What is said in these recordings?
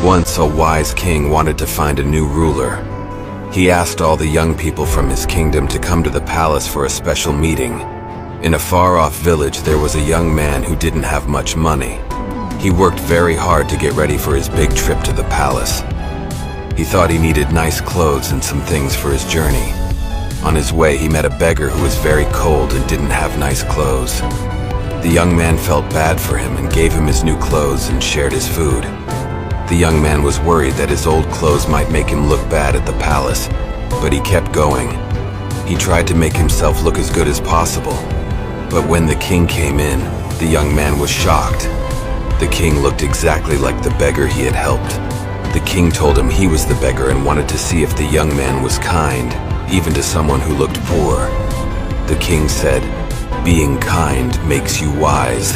Once a wise king wanted to find a new ruler. He asked all the young people from his kingdom to come to the palace for a special meeting. In a far-off village, there was a young man who didn't have much money. He worked very hard to get ready for his big trip to the palace. He thought he needed nice clothes and some things for his journey. On his way, he met a beggar who was very cold and didn't have nice clothes. The young man felt bad for him and gave him his new clothes and shared his food. The young man was worried that his old clothes might make him look bad at the palace, but he kept going. He tried to make himself look as good as possible. But when the king came in, the young man was shocked. The king looked exactly like the beggar he had helped. The king told him he was the beggar and wanted to see if the young man was kind, even to someone who looked poor. The king said, "Being kind makes you wise.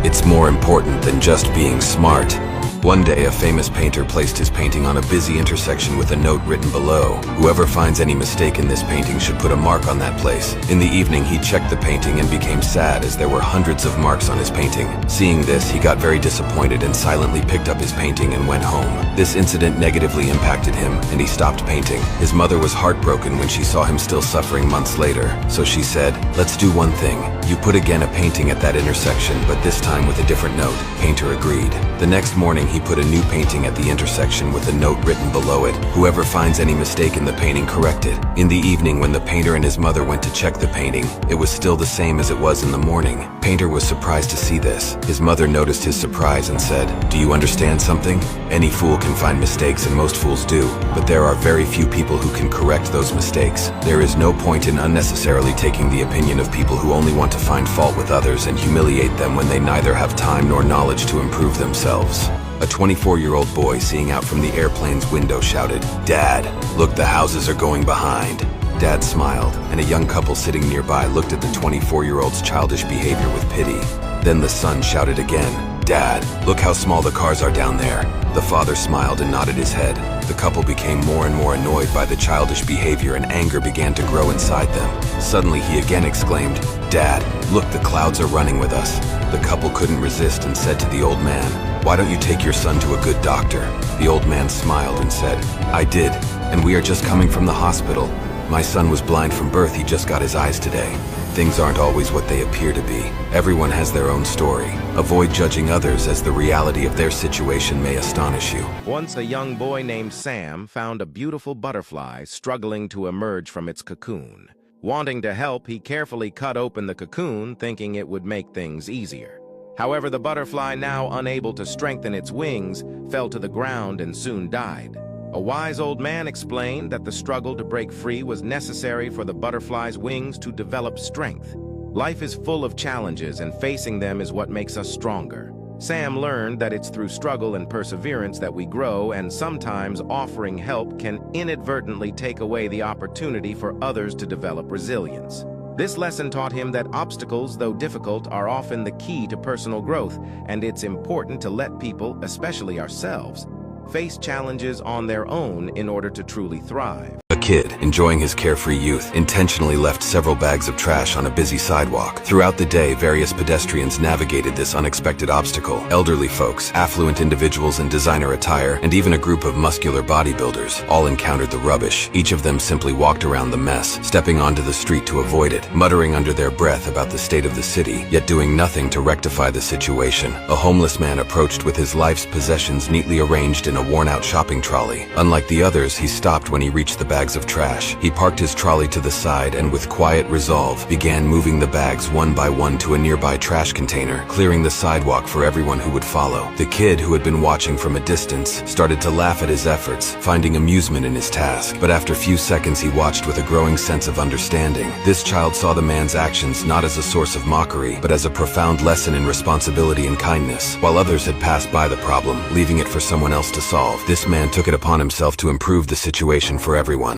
It's more important than just being smart." One day, a famous painter placed his painting on a busy intersection with a note written below. Whoever finds any mistake in this painting should put a mark on that place. In the evening, he checked the painting and became sad as there were hundreds of marks on his painting. Seeing this, he got very disappointed and silently picked up his painting and went home. This incident negatively impacted him, and he stopped painting. His mother was heartbroken when she saw him still suffering months later. So she said, "Let's do one thing. You put again a painting at that intersection, but this time with a different note." Painter agreed. The next morning, he put a new painting at the intersection with a note written below it. Whoever finds any mistake in the painting, correct it. In the evening, when the painter and his mother went to check the painting, it was still the same as it was in the morning. Painter was surprised to see this. His mother noticed his surprise and said, "Do you understand something? Any fool can find mistakes, and most fools do. But there are very few people who can correct those mistakes. There is no point in unnecessarily taking the opinion of people who only want to find fault with others and humiliate them when they neither have time nor knowledge to improve themselves." A 24-year-old boy seeing out from the airplane's window shouted, "Dad, look, the houses are going behind." Dad smiled, and a young couple sitting nearby looked at the 24-year-old's childish behavior with pity. Then the son shouted again, "Dad, look how small the cars are down there." The father smiled and nodded his head. The couple became more and more annoyed by the childish behavior, and anger began to grow inside them. Suddenly he again exclaimed, "Dad, look, the clouds are running with us." The couple couldn't resist and said to the old man, "Why don't you take your son to a good doctor?" The old man smiled and said, "I did, and we are just coming from the hospital. My son was blind from birth, he just got his eyes today." Things aren't always what they appear to be. Everyone has their own story. Avoid judging others, as the reality of their situation may astonish you. Once a young boy named Sam found a beautiful butterfly struggling to emerge from its cocoon. Wanting to help, he carefully cut open the cocoon, thinking it would make things easier. However, the butterfly, now unable to strengthen its wings, fell to the ground and soon died. A wise old man explained that the struggle to break free was necessary for the butterfly's wings to develop strength. Life is full of challenges, and facing them is what makes us stronger. Sam learned that it's through struggle and perseverance that we grow, and sometimes offering help can inadvertently take away the opportunity for others to develop resilience. This lesson taught him that obstacles, though difficult, are often the key to personal growth, and it's important to let people, especially ourselves, face challenges on their own in order to truly thrive. A kid, enjoying his carefree youth, intentionally left several bags of trash on a busy sidewalk. Throughout the day, various pedestrians navigated this unexpected obstacle. Elderly folks, affluent individuals in designer attire, and even a group of muscular bodybuilders all encountered the rubbish. Each of them simply walked around the mess, stepping onto the street to avoid it, muttering under their breath about the state of the city, yet doing nothing to rectify the situation. A homeless man approached with his life's possessions neatly arranged in a worn-out shopping trolley. Unlike the others, he stopped when he reached the bags of trash. He parked his trolley to the side and with quiet resolve began moving the bags one by one to a nearby trash container, clearing the sidewalk for everyone who would follow. The kid, who had been watching from a distance, started to laugh at his efforts, finding amusement in his task. But after a few seconds, he watched with a growing sense of understanding. This child saw the man's actions not as a source of mockery, but as a profound lesson in responsibility and kindness. While others had passed by the problem, leaving it for someone else to solve, this man took it upon himself to improve the situation for everyone.